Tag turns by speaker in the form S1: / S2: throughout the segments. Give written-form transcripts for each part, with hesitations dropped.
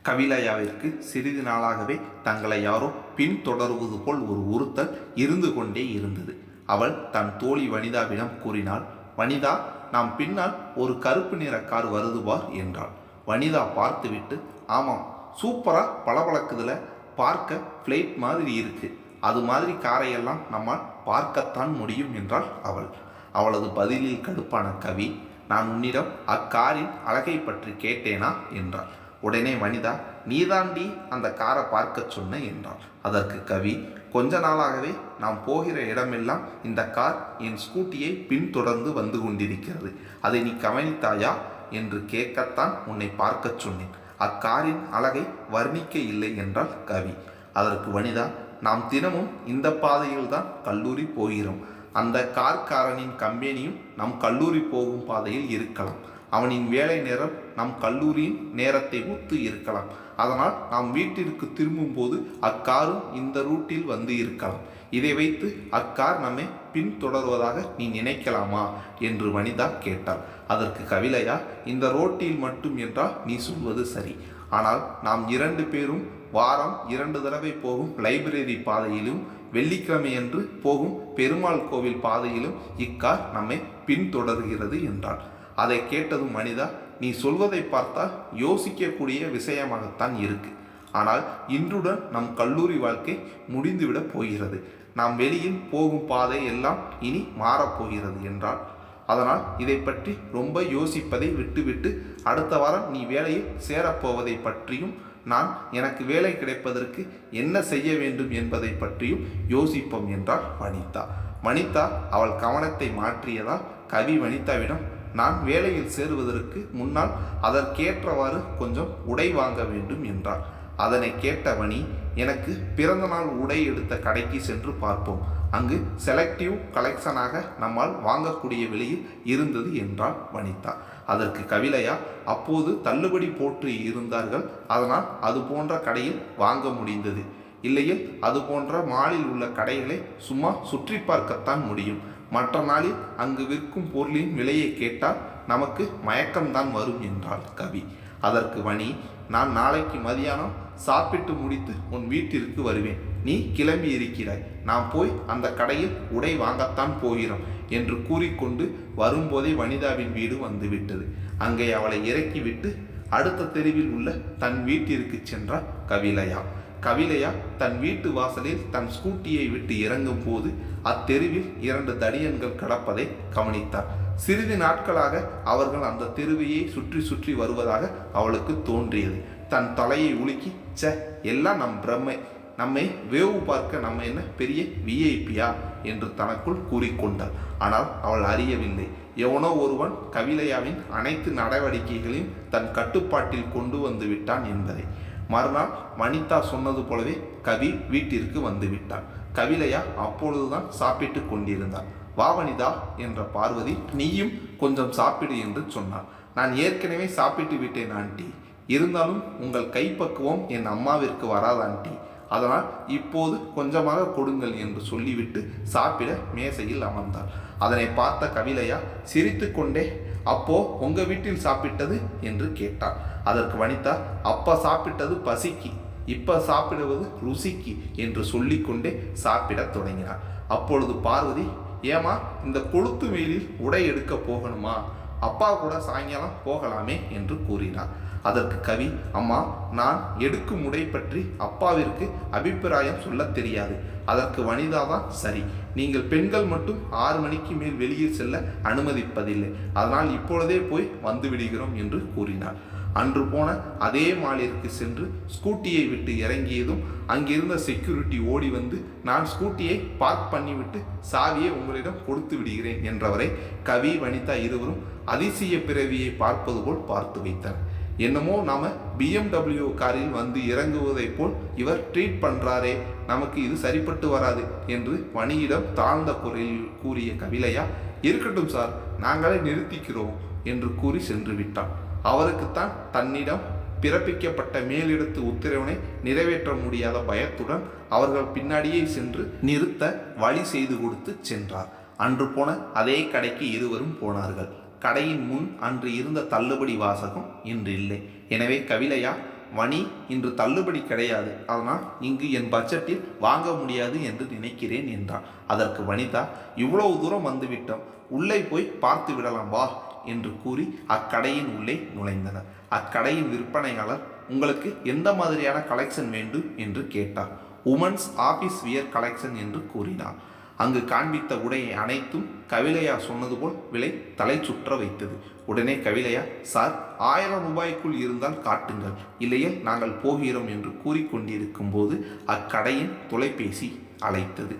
S1: கவிலயாவிற்கு சிறிது நாளாகவே தங்களை யாரோ பின்தொடர்வது போல் ஒரு உறுத்தல் இருந்து கொண்டே இருந்தது. அவள் தன் தோழி வனிதாவிடம் கூறினாள், வனிதா, நாம் பின்னால் ஒரு கருப்பு நிற கார் வருது பார் என்றாள். வனிதா பார்த்துவிட்டு, ஆமாம், சூப்பரா பளபளக்குதுல, பார்க்க ஃப்ளைட் மாதிரி இருக்கு, அது மாதிரி காரையெல்லாம் நம்மால் பார்க்கத்தான் முடியும் என்றாள் அவள். அவளது பதிலில் கடுப்பான கவி, நான் உன்னிடம் அக்காரின் அழகை பற்றி கேட்டேனா என்றாள். உடனே வனிதா, நீதாண்டி அந்த காரை பார்க்க சொன்ன என்றாள். அதற்கு கவி, கொஞ்ச நாளாகவே நாம் போகிற இடமெல்லாம் இந்த கார் என் ஸ்கூட்டியை பின்தொடர்ந்து வந்து கொண்டிருக்கிறது, அதை நீ கவனித்தாயா என்று கேட்கத்தான் உன்னை பார்க்க சொன்னேன். அக்காரின் அழகை வர்ணிக்க இல்லை என்றாள் கவி. அதற்கு வனிதா, நாம் தினமும் இந்த பாதையில் தான் கல்லூரி போகிறோம். அந்த கார்காரனின் கம்பெனியும் நம் கல்லூரி போகும் பாதையில் இருக்கலாம். அவனின் வேலை நேரம் நம் கல்லூரியின் நேரத்தை ஒத்து இருக்கலாம். அதனால் நாம் வீட்டிற்கு திரும்பும் போது அக்காரும் இந்த ரூட்டில் வந்து இருக்கலாம். இதை வைத்து அக்கார் நம்மை பின்தொடர்வதாக நீ நினைக்கலாமா என்று வனிதா கேட்டாள். அதற்கு கவிலையா, இந்த ரோட்டில் மட்டும் என்றால் நீ சொல்வது சரி. ஆனால் நாம் 2 பேரும் வாரம் 2 தடவை போகும் லைப்ரரி பாதையிலும் வெள்ளிக்கிழமையன்று போகும் பெருமாள் கோவில் பாதையிலும் இக்கார் நம்மை பின்தொடர்கிறது என்றாள். அதை கேட்டதும் வனிதா, நீ சொல்வதை பார்த்தால் யோசிக்கக்கூடிய விஷயமாகத்தான் இருக்கு. ஆனால் இன்றுடன் நம் கல்லூரி வாழ்க்கை முடிந்துவிடப் போகிறது. நாம் வெளியில் போகும் பாதை எல்லாம் இனி மாறப்போகிறது என்றாள். அதனால் இதை பற்றி ரொம்ப யோசிப்பதை விட்டுவிட்டு அடுத்த வாரம் நீ வேலையில் சேரப்போவதை பற்றியும் நான் எனக்கு வேலை கிடைப்பதற்கு என்ன செய்ய வேண்டும் என்பதை பற்றியும் யோசிப்போம் என்றாள் வனிதா. வனிதா அவள் கவனத்தை மாற்றியதால் கவி வனிதாவிடம், நான் வேலையில் சேருவதற்கு முன்னால் அதற்கேற்றவாறு கொஞ்சம் உடை வாங்க வேண்டும் என்றார். அதனை கேட்ட வனி, எனக்கு பிறந்தநாள் உடை எடுத்த கடைக்கு சென்று பார்ப்போம், அங்கு செலக்டிவ் கலெக்ஷனாக நம்மால் வாங்கக்கூடிய விலையில் இருந்தது என்றாள் வனிதா. அதற்கு கவிலையா, அப்போது தள்ளுபடி போட்டு இருந்தார்கள், அதனால் அது போன்ற கடையில் வாங்க முடிந்தது. இல்லையில் அது போன்ற மாலில் உள்ள கடைகளை சும்மா சுற்றி பார்க்கத்தான் முடியும். மற்ற நாளில் அங்கு விற்கும் பொருளின் விலையை கேட்டால் நமக்கு மயக்கம்தான் வரும் என்றாள் கவி. அதற்கு வனி, நான் நாளைக்கு மதியானம் சாப்பிட்டு முடித்து உன் வீட்டிற்கு வருவேன். நீ கிளம்பி இருக்கிறாய், நாம் போய் அந்த கடையில் உடை வாங்கத்தான் போகிறோம் என்று கூறிக்கொண்டு வரும்போதே வனிதாவின் வீடு வந்துவிட்டது. அங்கே அவளை இறக்கிவிட்டு அடுத்த தெருவில் உள்ள தன் வீட்டிற்கு சென்றார் கவிலையா. கவிலையா தன் வீட்டு வாசலில் தன் ஸ்கூட்டியை விட்டு இறங்கும் போது அத்தெருவில் 2 தடியன்கள் கடப்பதை கவனித்தார். சிறிது நாட்களாக அவர்கள் அந்த தெருவையை சுற்றி சுற்றி வருவதாக அவளுக்கு தோன்றியது. தன் தலையை உலுக்கி, எல்லாம் நம் பிரம்மை, நம்மை வேவு பார்க்க நம்ம என்ன பெரிய விஐபியா என்று தனக்குள் கூறிக்கொண்டாள். ஆனால் அவள் அறியவில்லை, எவனோ ஒருவன் கவிலையாவின் அனைத்து நடவடிக்கைகளையும் தன் கட்டுப்பாட்டில் கொண்டு வந்து விட்டான் என்பதை. மறுநாள் வனிதா சொன்னது போலவே கவி வீட்டிற்கு வந்து விட்டாள். கவிலையா அப்பொழுதுதான் சாப்பிட்டு கொண்டிருந்தாள். வா வனிதா என்ற பார்வதி, நீயும் கொஞ்சம் சாப்பிடு என்று சொன்னாள். நான் ஏற்கனவே சாப்பிட்டு விட்டேன் ஆண்டி, இருந்தாலும் உங்கள் கைப்பக்குவம் என் அம்மாவிற்கு வராது ஆண்டி, அதனால் இப்போது கொஞ்சமாக கொடுங்கள் என்று சொல்லிவிட்டு சாப்பிட மேசையில் அமர்ந்தாள். அதனை பார்த்த கவிலையா சிரித்து கொண்டே, அப்போ உங்க வீட்டில் சாப்பிட்டது என்று கேட்டாள். அதற்கு வனிதா, அப்பா சாப்பிட்டது பசிக்கு, இப்ப சாப்பிடுவது ருசிக்கு என்று சொல்லிக்கொண்டே சாப்பிடத் தொடங்கினார். அப்பொழுது பார்வதி, ஏமா இந்த கொளுத்து வெயிலில் உடை எடுக்க போகணுமா, அப்பா கூட சாயங்காலம் போகலாமே என்று கூறினார். அதற்கு கவி, அம்மா, நான் எடுக்கும் உடை பற்றி அப்பாவிற்கு அபிப்பிராயம் சொல்ல தெரியாது, அதற்கு வனிதாதான் சரி. நீங்கள் பெண்கள் மட்டும் 6 மணிக்கு மேல் வெளியில் செல்ல அனுமதிப்பதில்லை, அதனால் இப்பொழுதே போய் வந்து விடுகிறோம் என்று கூறினார். அன்று போன அதே மாலிற்கு சென்று ஸ்கூட்டியை விட்டு இறங்கியதும் அங்கிருந்த செக்யூரிட்டி ஓடி வந்து, நான் ஸ்கூட்டியை பார்க் பண்ணிவிட்டு சாவியை உங்களிடம் கொடுத்து விடுகிறேன் என்றவரை கவி வனிதா இருவரும் அதிசய பிறவியை பார்ப்பது போல் பார்த்து வைத்தனர். என்னமோ நாம BMW காரில் வந்து இறங்குவதை போல் இவர் ட்ரீட் பண்றாரே, நமக்கு இது சரிப்பட்டு வராது என்று வனியிடம் தாழ்ந்த குரலில் கூறிய கவிலையா, இருக்கட்டும் சார், நாங்களே நிறுத்திக்கிறோம் என்று கூறி சென்று விட்டான். அவருக்குத்தான் தன்னிடம் பிறப்பிக்கப்பட்ட மேலிடத்து உத்தரவினை நிறைவேற்ற முடியாத பயத்துடன் அவர்கள் பின்னாடியே சென்று நிறுத்த வழி செய்து கொடுத்து சென்றார். அன்று போன அதே கடைக்கு இருவரும் போனார்கள். கடையின் முன் அன்று இருந்த தள்ளுபடி வாசகம் இன்று இல்லை. எனவே கவிலையா, மணி இன்று தள்ளுபடி கிடையாது, அதனால் இங்கு என் பட்ஜெட்டில் வாங்க முடியாது என்று நினைக்கிறேன் என்றான். அதற்கு வனிதா, இவ்வளவு தூரம் வந்துவிட்டோம், உள்ளே போய் பார்த்து விடலாம் வா என்று கூறி அக்கடையின் உள்ளே நுழைந்தனர். அக்கடையின் விற்பனையாளர், உங்களுக்கு எந்த மாதிரியான கலெக்ஷன் வேண்டும் என்று கேட்டார். உமன்ஸ் ஆபீஸ் வியர் கலெக்ஷன் என்று கூறினார். அங்கு காண்பித்த உடையை அனைத்தும் கவிலையா சொன்னது போல் விலை தலை சுற்ற வைத்தது. உடனே கவிலையா, சார் 1000 ரூபாய்க்குள் இருந்தால் காட்டுங்கள், இல்லையே நாங்கள் போகிறோம் என்று கூறிக்கொண்டிருக்கும் போது அக்கடையின் தொலைபேசி அழைத்தது.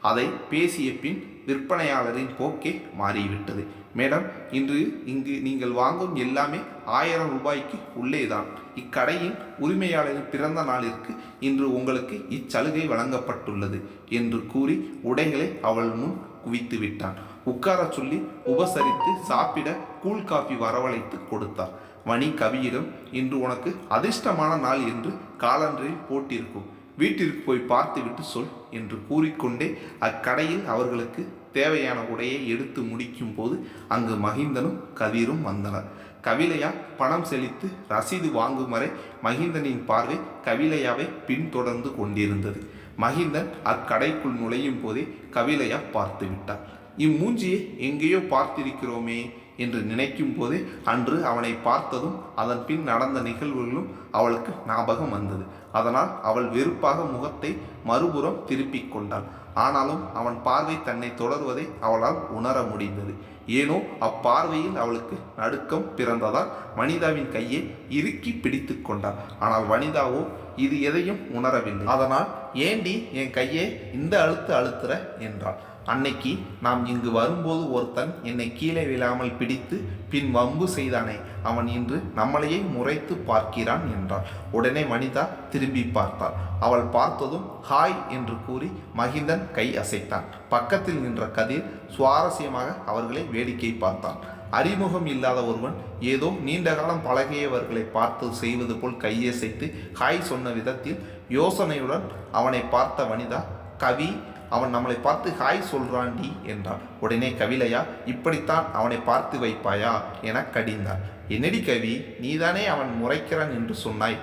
S1: அதை பேசிய பின் விற்பனையாளரின் போக்கே மாறிவிட்டது. மேடம், இங்கு நீங்கள் வாங்கும் எல்லாமே 1000 ரூபாய்க்கு உள்ளேதான். இக்கடையின் உரிமையாளரின் பிறந்த நாளிற்கு இன்று உங்களுக்கு இச்சலுகை வழங்கப்பட்டுள்ளது என்று கூறி உடைகளை அவள் முன் குவித்து விட்டான். உட்கார சொல்லி உபசரித்து சாப்பிட கூல் காஃபி வரவழைத்து கொடுத்தார். மணி கவியிடம், இன்று உனக்கு அதிர்ஷ்டமான நாள் என்று காலண்டரில் போட்டிருக்கும், வீட்டிற்கு போய் பார்த்துவிட்டு சொல் என்று கூறிக்கொண்டே அக்கடையில் அவர்களுக்கு தேவையான உடையை எடுத்து முடிக்கும் போது அங்கு மகிந்தனும் கதிரும் வந்தனர். கவிலையா பணம் செலுத்தி ரசீது வாங்கும் வரை மகிந்தனின் பார்வை கவிலையாவை பின்தொடர்ந்து கொண்டிருந்தது. மகிந்தன் அக்கடைக்குள் நுழையும் போதே கவிலையா பார்த்து விட்டார். இம்மூஞ்சியை எங்கேயோ பார்த்திருக்கிறோமே என்று நினைக்கும் போதே அன்று அவனை பார்த்ததும் அதன் பின் நடந்த நிகழ்வுகளும் அவளுக்கு ஞாபகம் வந்தது. அதனால் அவள் வெறுப்பாக முகத்தை மறுபுறம் திருப்பிக் கொண்டாள். ஆனாலும் அவன் பார்வை தன்னை தொடர்வதை அவளால் உணர முடிந்தது. ஏனோ அப்பார்வையில் அவளுக்கு நடுக்கம் பிறந்ததால் வனிதாவின் கையை இறுக்கி பிடித்து கொண்டாள். ஆனால் வனிதாவோ இது எதையும் உணரவில்லை. அதனால், ஏண்டி என் கையை இந்த அழுத்துற என்றாள். அன்னைக்கு நாம் இங்கு வரும்போது ஒருத்தன் என்னை கீழே விழாமல் பிடித்து பின் வம்பு செய்தானே, அவன் இன்று நம்மளையே முறைத்து பார்க்கிறான் என்றாள். உடனே வனிதா திரும்பி பார்த்தாள். அவள் பார்த்ததும் ஹாய் என்று கூறி மகிந்தன் கை அசைத்தான். பக்கத்தில் நின்ற கதிர் சுவாரஸ்யமாக அவர்களை வேடிக்கை பார்த்தான். அறிமுகம் இல்லாத ஒருவன் ஏதோ நீண்ட காலம் பழகியவர்களை பார்த்து செய்வது போல் கையசைத்து ஹாய் சொன்ன விதத்தில் யோசனையுடன் அவனை பார்த்த வனிதா, கவி, அவன் நம்மளை பார்த்து ஹாய் சொல்றாண்டி என்றான். உடனே கவிலையா, இப்படித்தான் அவனை பார்த்து வைப்பாயா என கடிந்தார். என்னடி கவி, நீதானே அவன் முறைக்கிறான் என்று சொன்னாய்,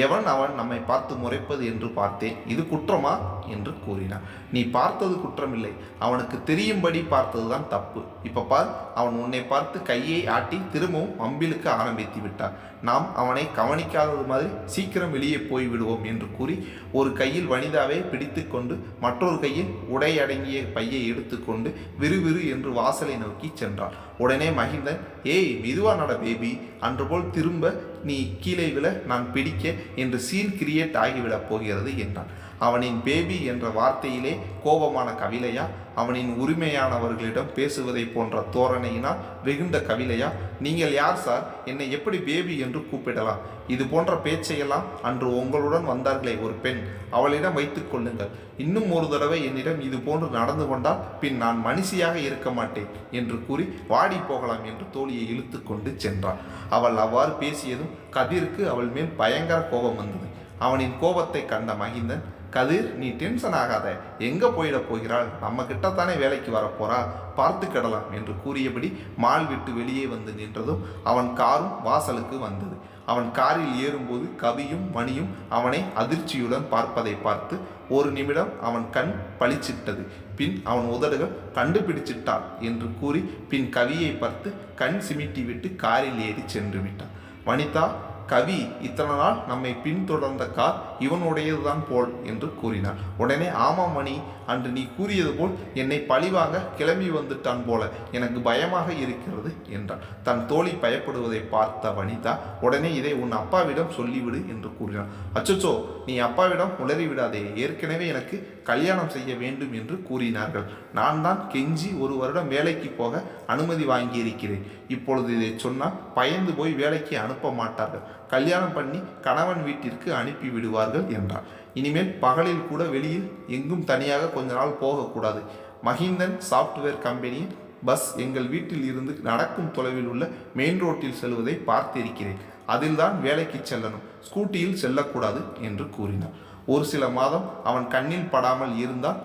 S1: எவன் அவன் நம்மை பார்த்து முறைப்பது என்று பார்த்தேன், இது குற்றமா என்று கூறினான். நீ பார்த்தது குற்றமில்லை, அவனுக்கு தெரியும்படி பார்த்ததுதான் தப்பு. இப்ப பார், அவன் உன்னை பார்த்து கையை ஆட்டி திரும்பவும் அம்பிலுக்க ஆரம்பித்து விட்டான். நாம் அவனை கவனிக்காதது மாதிரி சீக்கிரம் வெளியே போய்விடுவோம் என்று கூறி ஒரு கையில் வனிதாவை பிடித்து கொண்டு மற்றொரு கையில் உடை அடங்கிய பையை எடுத்துக்கொண்டு விறுவிறு என்று வாசலை நோக்கி சென்றான். உடனே மகிந்தன், ஏய் மெதுவா நட பேபி, அன்று போல் திரும்ப நீ கீழே விழ நான் பிடிக்க என்று சீன் கிரியேட் ஆகிவிடப் போகிறது என்றான். அவனின் பேபி என்ற வார்த்தையிலே கோபமான கவிலையா அவனின் உரிமையானவர்களிடம் பேசுவதை போன்ற தோரணையினால் வெகுண்ட கவிலையா, நீங்கள் யார் சார், என்னை எப்படி பேபி என்று கூப்பிடலாம்? இது போன்ற பேச்சையெல்லாம் அன்று உங்களுடன் வந்தார்களே ஒரு பெண், அவளிடம் வைத்துக் கொள்ளுங்கள். இன்னும் ஒரு தடவை என்னிடம் இது போன்று நடந்து கொண்டால் பின் நான் மனுஷியாக இருக்க மாட்டேன் என்று கூறி வாடி போகலாம் என்று தோழியை இழுத்து கொண்டு சென்றாள். அவள் அவ்வாறு பேசியதும் கதிருக்கு அவள் மேல் பயங்கர கோபம் வந்தது. அவனின் கோபத்தை கண்ட மகிந்தன், கதிர், நீ டென்ஷன் ஆகாத, எங்கே போயிட போகிறாள், நம்ம கிட்டத்தானே வேலைக்கு வரப்போறா, பார்த்து கிடலாம் என்று கூறியபடி மால் விட்டு வெளியே வந்து நின்றதும் அவன் காரும் வாசலுக்கு வந்தது. அவன் காரில் ஏறும்போது கவியும் மணியும் அவனை அதிர்ச்சியுடன் பார்ப்பதை பார்த்து ஒரு நிமிடம் அவன் கண் பளிச்சிட்டது. பின் அவன் உதடுகள் கண்டுபிடிச்சிட்டான் என்று கூறி பின் கவியை பார்த்து கண் சிமிட்டி விட்டு காரில் ஏறி சென்று விட்டான். வனிதா, கவி இத்தனை நாள் நம்மை பின்தொடர்ந்த கார் இவனுடையதுதான் போல் என்று கூறினார். உடனே, ஆமாம் மணி, அன்று நீ கூறியது போல் என்னை பழிவாங்க கிளம்பி வந்துட்டான் போல எனக்கு பயமாக இருக்கிறது என்றார். தன் தோழி பயப்படுவதை பார்த்த வனிதா, உடனே இதை உன் அப்பாவிடம் சொல்லிவிடு என்று கூறினார். அச்சச்சோ, நீ அப்பாவிடம் உளறிவிடாதே, ஏற்கனவே எனக்கு கல்யாணம் செய்ய வேண்டும் என்று கூறினார்கள். நான் தான் கெஞ்சி 1 வருடம் வேலைக்கு போக அனுமதி வாங்கியிருக்கிறேன். இப்பொழுது இதை சொன்னால் பயந்து போய் வேலைக்கு அனுப்ப மாட்டார்கள், கல்யாணம் பண்ணி கணவன் வீட்டிற்கு அனுப்பி விடுவார்கள் என்றார். இனிமேல் பகலில் கூட வெளியில் எங்கும் தனியாக கொஞ்ச நாள் போகக்கூடாது. மகிந்தன் சாஃப்ட்வேர் கம்பெனியின் பஸ் எங்கள் வீட்டில் இருந்து நடக்கும் தொலைவில் உள்ள மெயின் ரோட்டில் செல்வதை பார்த்திருக்கிறேன். அதில்தான் வேலைக்கு செல்லணும், ஸ்கூட்டியில் செல்லக்கூடாது என்று கூறினார். ஒரு சில மாதம் அவன் கண்ணில் படாமல் இருந்தால்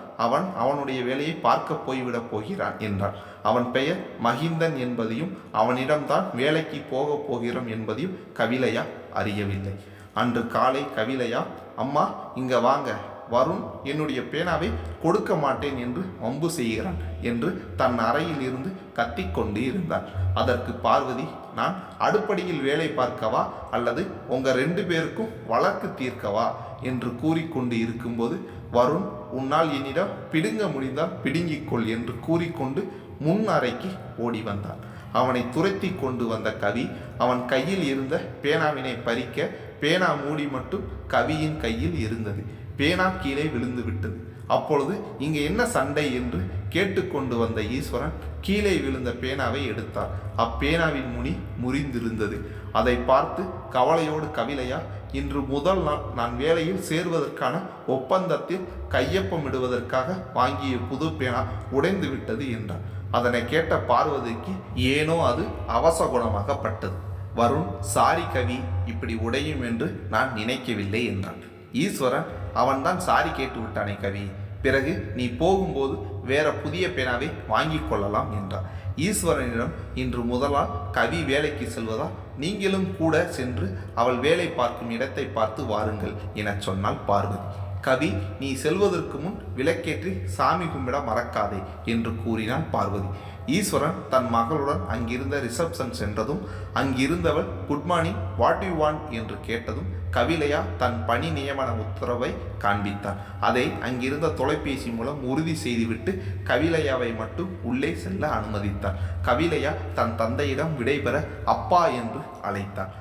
S1: அவனுடைய வேலையை பார்க்க போய்விடப் போகிறான் என்றார். அவன் பெயர் மகிந்தன் என்பதையும் அவனிடம்தான் வேலைக்கு போகப் போகிறோம் என்பதையும் கவிலையா அறியவில்லை. அன்று காலை கவிலையா, அம்மா இங்க வாங்க, வருண் என்னுடைய பேனாவை கொடுக்க மாட்டேன் என்று வம்பு செய்கிறான் என்று தன் அறையில் இருந்து கத்திக்கொண்டு இருந்தார். அதற்கு பார்வதி, நான் அடுப்படியில் வேலை பார்க்கவா அல்லது உங்க 2 பேருக்கும் வழக்கு தீர்க்கவா என்று கூறிக்கொண்டு இருக்கும்போது, வருண் உன்னால் என்னிடம் பிடுங்க முடிந்தால் பிடுங்கிக்கொள் என்று கூறிக்கொண்டு முன் அறைக்கு ஓடி வந்தான். அவனை துரத்தி கொண்டு வந்த கவி அவன் கையில் இருந்த பேனாவினை பறிக்க, பேனா மூடி மட்டும் கவியின் கையில் இருந்தது. பேனா கீழே விழுந்து விட்டது. அப்பொழுது இங்கு என்ன சண்டை என்று கேட்டுக்கொண்டு வந்த ஈஸ்வரன் கீழே விழுந்த பேனாவை எடுத்தார். அப்பேனாவின் முனி முறிந்திருந்தது. அதை பார்த்து கவலையோடு கவிலையா, இன்று முதல் நாள் நான் வேலையில் சேர்வதற்கான ஒப்பந்தத்தில் கையொப்பமிடுவதற்காக வாங்கிய புது பேனா உடைந்து விட்டது என்றார். அதனை கேட்ட பார்வதிக்கு ஏனோ அது அவசகுணமாகப்பட்டது. வருண், சாரி கவி, இப்படி உடையும் என்று நான் நினைக்கவில்லை என்றான். ஈஸ்வரன், அவன்தான் சாரி கேட்டு விட்டானே கவி, பிறகு நீ போகும்போது வேற புதிய பேனாவை வாங்கி கொள்ளலாம் என்றார். ஈஸ்வரனிடம், இன்று முதலால் கவி வேலைக்கு செல்வதா, நீங்களும் கூட சென்று அவள் வேலை பார்க்கும் இடத்தை பார்த்து வாருங்கள் என சொன்னாள் பார்வதி. கவி, நீ செல்வதற்கு முன் விளக்கேற்றி சாமி கும்பிட மறக்காதே என்று கூறினான் பார்வதி. ஈஸ்வரன் தன் மகளுடன் அங்கிருந்த ரிசப்ஷன் சென்றதும் அங்கிருந்தவள் good morning, what you want என்று கேட்டதும் கவிலையா தன் பணி நியமன உத்தரவை காண்பித்தார். அதை அங்கிருந்த தொலைபேசி மூலம் உறுதி செய்துவிட்டு கவிலையாவை மட்டும் உள்ளே செல்ல அனுமதித்தார். கவிலையா தன் தந்தையிடம் விடைபெற அப்பா என்று அழைத்தார்.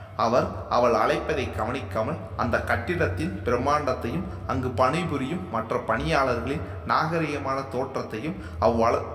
S1: அவள் அழைப்பதை கவனிக்காமல் அந்த கட்டிடத்தின் பிரம்மாண்டத்தையும் அங்கு பணிபுரியும் மற்ற பணியாளர்களின் நாகரிகமான தோற்றத்தையும்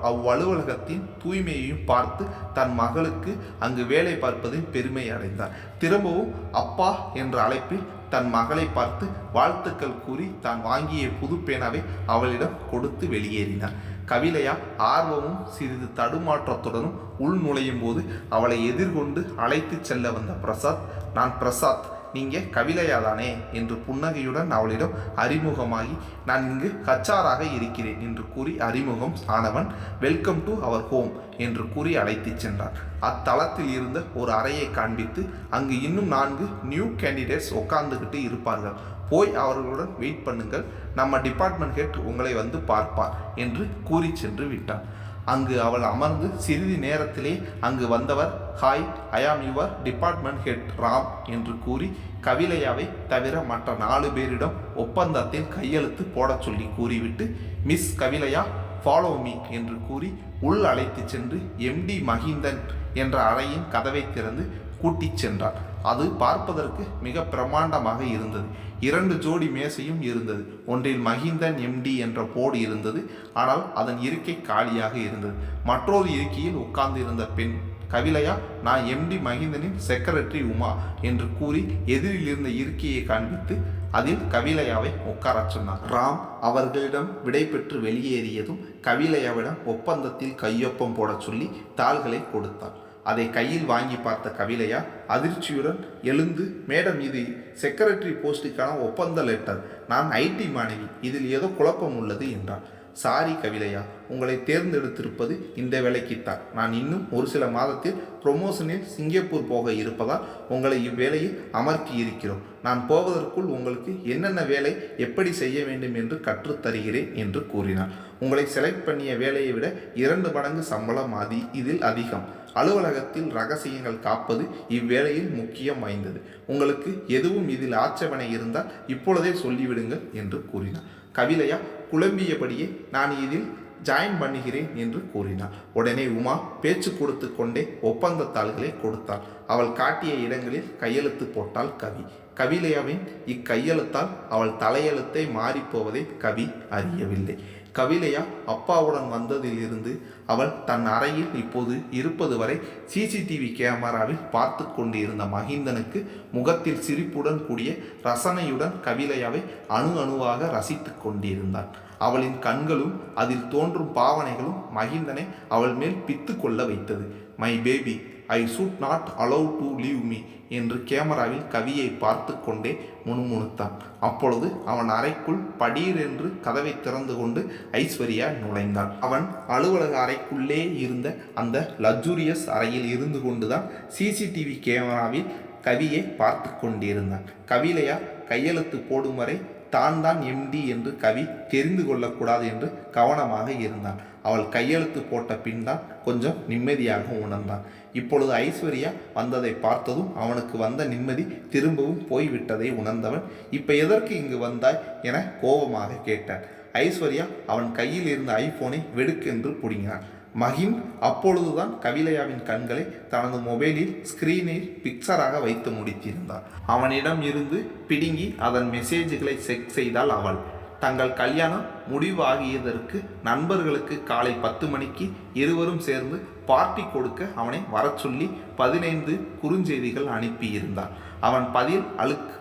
S1: அவ்வலுவலகத்தின் தூய்மையையும் பார்த்து தன் மகளுக்கு அங்கு வேலை பார்ப்பதில் பெருமை அடைந்தார். திரும்பவும் அப்பா என்ற அழைப்பில் தன் மகளை பார்த்து வாழ்த்துக்கள் கூறி தான் வாங்கிய புது பேனாவை அவளிடம் கொடுத்து வெளியேறினார். கவிலையா ஆர்வமும் சிறிது தடுமாற்றத்துடனும் உள் நுழையும் போது அவளை எதிர்கொண்டு அழைத்து செல்ல வந்த பிரசாத், நான் பிரசாத், நீங்க கவிலையா தானே என்று புன்னகையுடன் அவளிடம் அறிமுகமாகி, நான் இங்கு கச்சாராக இருக்கிறேன் என்று கூறி அறிமுகம் ஆனவன் வெல்கம் டு அவர் ஹோம் என்று கூறி அழைத்து சென்றார். அத்தளத்தில் இருந்த ஒரு அறையை காண்பித்து, அங்கு இன்னும் 4 நியூ கேண்டிடேட்ஸ் உட்கார்ந்துகிட்டு இருப்பார்கள், போய் அவர்களுடன் வெயிட் பண்ணுங்கள், நம்ம டிபார்ட்மெண்ட் ஹெட் உங்களை வந்து பார்ப்பார் என்று கூறி சென்று விட்டான். அங்கு அவள் அமர்ந்து சிறிது நேரத்திலே அங்கு வந்தவர், hi, I am your department head Ram என்று கூறி கவிலையாவை தவிர மற்ற 4 பேரிடம் ஒப்பந்தத்தில் கையெழுத்து போட சொல்லி கூறிவிட்டு, மிஸ் கவிலையா ஃபாலோ மீ என்று கூறி உள் அழைத்து சென்று எம்டி மஹிந்தன் என்ற அறையின் கதவை திறந்து கூட்டிச் சென்றார். அது பார்ப்பதற்கு மிக பிரமாண்டமாக இருந்தது. 2 ஜோடி மேசையும் இருந்தது. ஒன்றில் மஹிந்தன் எம்டி என்ற போர்டு இருந்தது. ஆனால் அதன் இருக்கை காலியாக இருந்தது. மற்றொரு இருக்கையில் உட்கார்ந்து இருந்த பெண், கவிலையா, நான் எம்டி மஹிந்தனின் செக்ரட்டரி உமா என்று கூறி எதிரில் இருந்த இருக்கையை காண்பித்து அதில் கவிலையாவை உட்காரச் சொன்னார். ராம் அவர்களிடம் விடை பெற்று வெளியேறியதும் கவிலையாவிடம் ஒப்பந்தத்தில் கையொப்பம் போட சொல்லி தாள்களை கொடுத்தார். அதை கையில் வாங்கி பார்த்த கவிலையா அதிர்ச்சியுடன் எழுந்து, மேடம், இது செக்ரட்டரி போஸ்டுக்கான ஒப்பந்த லெட்டர், நான் ஐடி மாணவி, இதில் ஏதோ குழப்பம் உள்ளது என்றார். சாரி கவிலையா, உங்களை தேர்ந்தெடுத்திருப்பது இந்த வேலைக்குத்தான். நான் இன்னும் ஒரு சில மாதத்தில் ப்ரொமோஷனில் சிங்கப்பூர் போக இருப்பதால் உங்களை இவ்வேளையில் அமர்த்தி இருக்கிறோம். நான் போவதற்குள் உங்களுக்கு என்னென்ன வேலை எப்படி செய்ய வேண்டும் என்று கற்றுத்தருகிறேன் என்று கூறினார். உங்களை செலக்ட் பண்ணிய வேலையை விட 2 மடங்கு சம்பளம் இதில் அதிகம். அலுவலகத்தில் ரகசியங்கள் காப்பது இவ்வேளையில் முக்கியம் வாய்ந்தது. உங்களுக்கு எதுவும் இதில் ஆட்சேபனை இருந்தால் இப்பொழுதே சொல்லிவிடுங்கள் என்று கூறினார். கவிலையா குழம்பியபடியே, நான் இதில் ஜாயின் பண்ணுகிறேன் என்று கூறினார். உடனே உமா பேச்சு கொடுத்து கொண்டே ஒப்பந்த தாள்களை கொடுத்தாள். அவள் காட்டிய இடங்களில் கையெழுத்து போட்டாள் கவி. கவிலையாவின் இக்கையெழுத்தால் அவள் தலையெழுத்தை மாறிப்போவதை கவி அறியவில்லை. கவிலையா அப்பாவுடன் வந்ததிலிருந்து அவள் தன் அறையில் இப்போது இருப்பது வரை சிசிடிவி கேமராவில் பார்த்து கொண்டிருந்த மஹிந்தனுக்கு முகத்தில் சிரிப்புடன் கூடிய ரசனையுடன் கவிலையாவை அணுவாக ரசித்து கொண்டிருந்தாள். அவளின் கண்களும் அதில் தோன்றும் பாவனைகளும் மஹிந்தனை அவள் மேல் பித்து கொள்ள வைத்தது. My baby, I should not allow to leave me என்று கேமராவில் கவியை பார்த்து கொண்டே முணுமுணுத்தான். அப்பொழுது அவன் அறைக்குள் படீர் என்று கதவை திறந்து கொண்டு ஐஸ்வர்யா நுழைந்தாள். அவன் அலுவலக அறைக்குள்ளே இருந்த அந்த லக்ஸூரியஸ் அறையில் இருந்து கொண்டுதான் சிசிடிவி கேமராவில் கவியை பார்த்து கொண்டிருந்தான். கவிலையா கையெழுத்து போடும் வரை தான் எம்டி என்று கவி தெரிந்து கொள்ளக்கூடாது என்று கவனமாக இருந்தான். அவள் கையெழுத்து போட்ட பின் தான் கொஞ்சம் நிம்மதியாக உணர்ந்தான். இப்பொழுது ஐஸ்வர்யா வந்ததை பார்த்ததும் அவனுக்கு வந்த நிம்மதி திரும்பவும் போய்விட்டதை உணர்ந்தவன், இப்ப எதற்கு இங்கு வந்தாய் என கோபமாக கேட்டான். ஐஸ்வர்யா அவன் கையில் இருந்த ஐபோனை வெடுக்கென்று பிடுங்கினான். மகின் அப்பொழுதுதான் கவிலையாவின் கண்களை தனது மொபைலில் ஸ்கிரீனில் பிக்சராக வைத்து முடித்திருந்தார். அவனிடம் இருந்து பிடுங்கி அதன் மெசேஜ்களை செக் செய்தால் அவள். தங்கள் கல்யாணம் முடிவாகியதற்கு நண்பர்களுக்கு காலை 10 மணிக்கு இருவரும் சேர்ந்து பார்ட்டி கொடுக்க அவனை வரச் சொல்லி 15 குறுஞ்செய்திகள் அனுப்பியிருந்தார். அவன் பதில்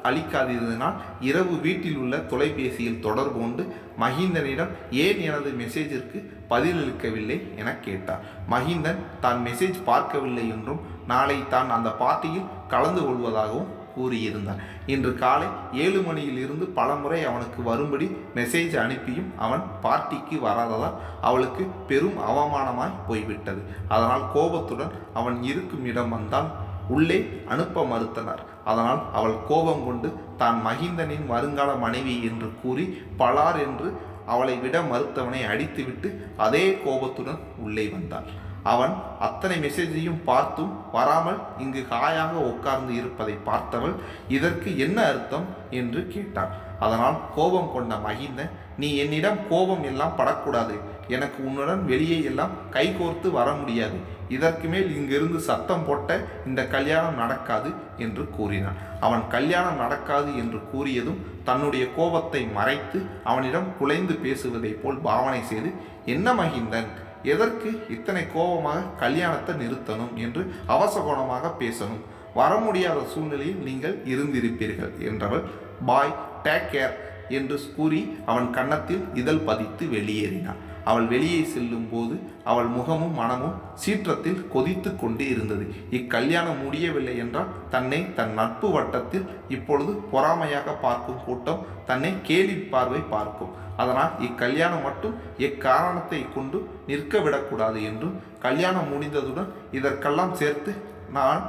S1: அளிக்காதிருந்தனால் இரவு வீட்டில் உள்ள தொலைபேசியில் தொடர்பு கொண்டு மகிந்தனிடம் ஏன் எனது மெசேஜிற்கு பதிலளிக்கவில்லை என கேட்டார். மகிந்தன் தான் மெசேஜ் பார்க்கவில்லை என்றும் நாளை தான் அந்த பார்ட்டியில் கலந்து கொள்வதாகவும் கூறியிருந்தார். இன்று காலை 7 மணியில் இருந்து பலமுறை அவனுக்கு வரும்படி மெசேஜ் அனுப்பியும் அவன் பார்ட்டிக்கு வராததால் அவளுக்கு பெரும் அவமானமாய் போய்விட்டது. அதனால் கோபத்துடன் அவன் இருக்கும் இடம் வந்தால் உள்ளே அனுப்ப மறுத்தனர். அதனால் அவள் கோபம் கொண்டு தான் மகிந்தனின் வருங்கால மனைவி என்று கூறி பலார் என்று அவளை விட மறுத்தவனை அடித்துவிட்டு அதே கோபத்துடன் உள்ளே வந்தாள். அவன் அத்தனை மெசேஜையும் பார்த்தும் வராமல் இங்கு காயாக உட்கார்ந்து இருப்பதை பார்த்தவள் இதற்கு என்ன அர்த்தம் என்று கேட்டாள். அதனால் கோபம் கொண்ட மகிந்தன், நீ என்னிடம் கோபம் எல்லாம் படக்கூடாது, எனக்கு உன்னுடன் வெளியே எல்லாம் கைகோர்த்து வர முடியாது, இதற்கு மேல் இங்கிருந்து சத்தம் போட்ட இந்த கல்யாணம் நடக்காது என்று கூறினான். அவன் கல்யாணம் நடக்காது என்று கூறியதும் தன்னுடைய கோபத்தை மறைத்து அவனிடம் குலைந்து பேசுவதை போல் பாவனை செய்து, என்ன மகிந்தன், எதற்கு இத்தனை கோபமாக கல்யாணத்தை நிறுத்தணும் என்று அவசகுணமாக பேசணும், வர முடியாத சூழ்நிலையில் நீங்கள் இருந்திருப்பீர்கள் என்றவள் பாய் டேக் கேர் என்று கூறி அவன் கன்னத்தில் இதழ் பதித்து வெளியேறினாள். அவள் வெளியே செல்லும் போது அவள் முகமும் மனமும் சீற்றத்தில் கொதித்து கொண்டு இருந்தது. இக்கல்யாணம் முடியவில்லை என்றால் தன்னை தன் நட்பு வட்டத்தில் இப்பொழுது பொறாமையாக பார்க்கும் கூட்டம் தன்னை கேலி பார்வை பார்க்கும். அதனால் இக்கல்யாணம் மட்டும் எக்காரணத்தை கொண்டு நிற்க விடக்கூடாது என்றும் கல்யாணம் முடிந்ததுடன் இதற்கெல்லாம் சேர்த்து நான்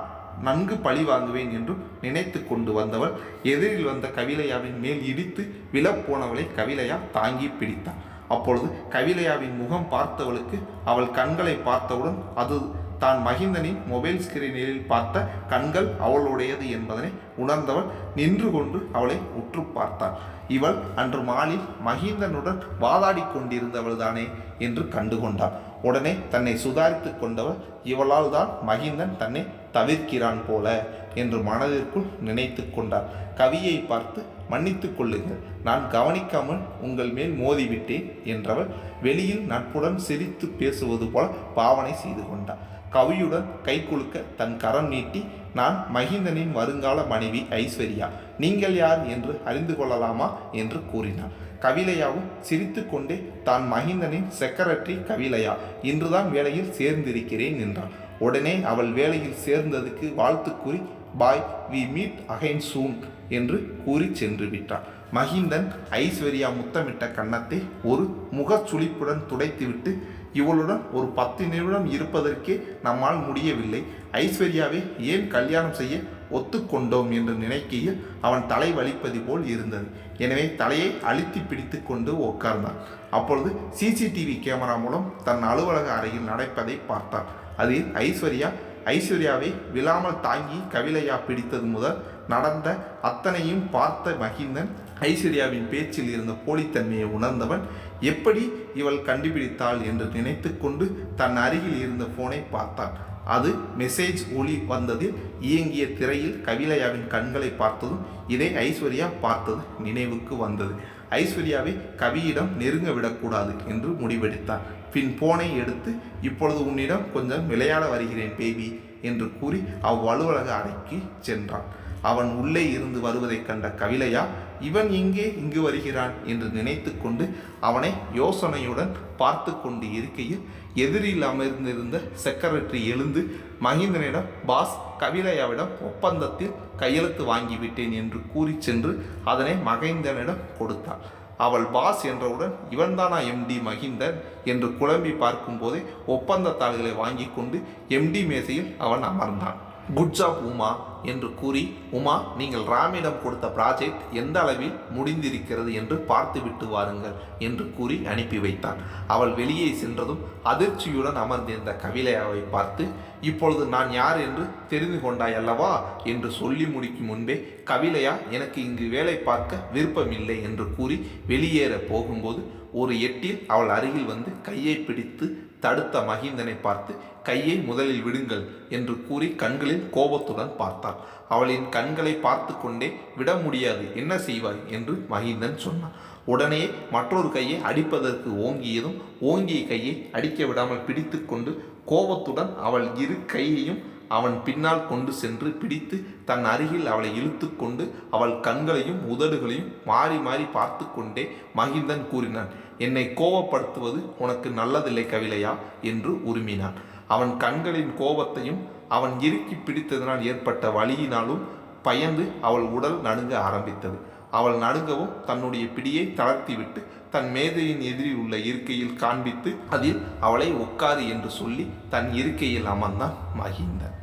S1: நன்கு பழி வாங்குவேன் என்றும் நினைத்து கொண்டு வந்தவள் எதிரில் வந்த கவிலையாவின் மேல் இடித்து விழப்போனவளை கவிலையா தாங்கி பிடித்தாள். அப்பொழுது கவிலையாவின் முகம் பார்த்தவளுக்கு அவள் கண்களை பார்த்தவுடன் அது தான் மகிந்தனின் மொபைல் ஸ்கிரீனில் பார்த்த கண்கள் அவளுடையது என்பதனை உணர்ந்தவள் நின்று கொண்டு அவளை உற்று பார்த்தாள். இவள் அன்று மாலில் மகிந்தனுடன் வாதாடி கொண்டிருந்தவள் தானே என்று கண்டுகொண்டாள். உடனே தன்னை சுதாரித்து கொண்டவள் இவளால் தான் மகிந்தன் தன்னை தவிர்க்கிறான் போல என்று மனதிற்குள் நினைத்து கொண்டார். கவியை பார்த்து, மன்னித்து கொள்ளுங்கள், நான் கவனிக்காமல் உங்கள் மேல் மோதிவிட்டேன் என்றவள் வெளியில் நட்புடன் சிரித்து பேசுவது போல பாவனை செய்து கொண்டார். கவியுடன் கை குலுக்க தன் கரம் நீட்டி, நான் மகிந்தனின் வருங்கால மனைவி ஐஸ்வர்யா, நீங்கள் யார் என்று அறிந்து கொள்ளலாமா என்று கூறினார். கவிலையாவும் சிரித்து கொண்டே தான் மகிந்தனின் செக்ரட்டரி கவிலையா, இன்றுதான் வேலையில் சேர்ந்திருக்கிறேன் என்றாள். உடனே அவள் வேலையில் சேர்ந்ததுக்கு வாழ்த்து கூறி பாய் வி மீட் அகைன் சூன் என்று கூறி சென்று விட்டார். மகிந்தன் ஐஸ்வர்யா முத்தமிட்ட கன்னத்தை ஒரு முகச்சுளிப்புடன் துடைத்துவிட்டு, இவளுடன் ஒரு 10 நிமிடம் இருப்பதற்கே நம்மால் முடியவில்லை, ஐஸ்வர்யாவை ஏன் கல்யாணம் செய்ய ஒத்துக்கொண்டோம் என்று நினைக்கையில் அவன் தலை வலிப்பது போல் இருந்தது. எனவே தலையை அழுத்தி பிடித்து கொண்டு உட்கார்ந்தான். அப்பொழுது சிசிடிவி கேமரா மூலம் தன் அலுவலக அறையில் நடப்பதை பார்த்தான். அதில் ஐஸ்வர்யாவை விழாமல் தாங்கி கவிலையா பிடித்தது முதல் நடந்த அத்தனையும் பார்த்த மகிந்தன் ஐஸ்வர்யாவின் பேச்சில் இருந்த போலித்தன்மையை உணர்ந்தவன் எப்படி இவள் கண்டுபிடித்தாள் என்று நினைத்து கொண்டு தன் அருகில் இருந்த போனை பார்த்தான். அது மெசேஜ் ஒளி வந்ததில் இயங்கிய திரையில் கவிலையாவின் கண்களை பார்த்ததும் இதை ஐஸ்வர்யா பார்த்தது நினைவுக்கு வந்தது. ஐஸ்வர்யாவை கவியிடம் நெருங்க விடக்கூடாது என்று முடிவெடுத்தான். பின் போனை எடுத்து, இப்பொழுது உன்னிடம் கொஞ்சம் விளையாட வருகிறேன் பேபி என்று கூறி அவ்வலுவலக அறைக்கு சென்றான். அவன் உள்ளே இருந்து வருவதைக் கண்ட கவிலையா, இவன் இங்கு வருகிறான் என்று நினைத்து கொண்டு அவனை யோசனையுடன் பார்த்து கொண்டு இருக்கையில் எதிரில் அமர்ந்திருந்த செக்ரட்டரி எழுந்து மகிந்தனிடம், பாஸ், கவிலையாவிடம் ஒப்பந்தத்தில் கையெழுத்து வாங்கிவிட்டேன் என்று கூறி சென்று அதனை மகிந்தனிடம் கொடுத்தாள். அவள் பாஸ் என்றவுடன் இவன்தானா எம்டி மகிந்தன் என்று குழம்பி பார்க்கும் போதே ஒப்பந்த தாள்களை வாங்கி கொண்டு எம்டி மேசையில் அவன் அமர்ந்தான். குட் ஜாப் உமா என்று கூறி, உமா, நீங்கள் ராமிடம் கொடுத்த ப்ராஜெக்ட் எந்த அளவில் முடிந்திருக்கிறது என்று பார்த்துவிட்டு வாருங்கள் என்று கூறி அனுப்பி வைத்தான். அவள் வெளியே சென்றதும் அதிர்ச்சியுடன் அமர்ந்திருந்த கவிலையாவை பார்த்து, இப்பொழுது நான் யார் என்று தெரிந்து கொண்டாய் அல்லவா என்று சொல்லி முடிக்கும் முன்பே, கவிலையா, எனக்கு இங்கு வேலை பார்க்க விருப்பமில்லை என்று கூறி வெளியேற போகும்போது ஒரு எட்டில் அவள் அருகில் வந்து கையை பிடித்து தடுத்த மகிந்தனை பார்த்து, கையை முதலில் விடுங்கள் என்று கூறி கண்களில் கோபத்துடன் பார்த்தாள். அவளின் கண்களை பார்த்து கொண்டே, விட முடியாது, என்ன செய்வாய் என்று மகிந்தன் சொன்னான். உடனே மற்றொரு கையை அடிப்பதற்கு ஓங்கியதும் ஓங்கிய கையை அடிக்க விடாமல் பிடித்து கொண்டு கோபத்துடன் அவள் இரு கையையும் அவன் பின்னால் கொண்டு சென்று பிடித்து தன் அருகில் அவளை இழுத்து கொண்டு அவள் கண்களையும் உதடுகளையும் மாறி மாறி பார்த்து கொண்டே மகிந்தன் கூறினான், என்னை கோபப்படுத்துவது உனக்கு நல்லதில்லை கவிலையா என்று உருமினான். அவன் கண்களின் கோபத்தையும் அவன் இறுக்கி பிடித்ததனால் ஏற்பட்ட வலியினாலும் பயந்து அவள் உடல் நடுங்க ஆரம்பித்தது. அவள் நடுங்கவும் தன்னுடைய பிடியை தளர்த்திவிட்டு தன் மேதையின் எதிரில் உள்ள இருக்கையில் காண்பித்து அதில் அவளை உட்காரு என்று சொல்லி தன் இருக்கையில் அமர்ந்தான் மகிந்தன்.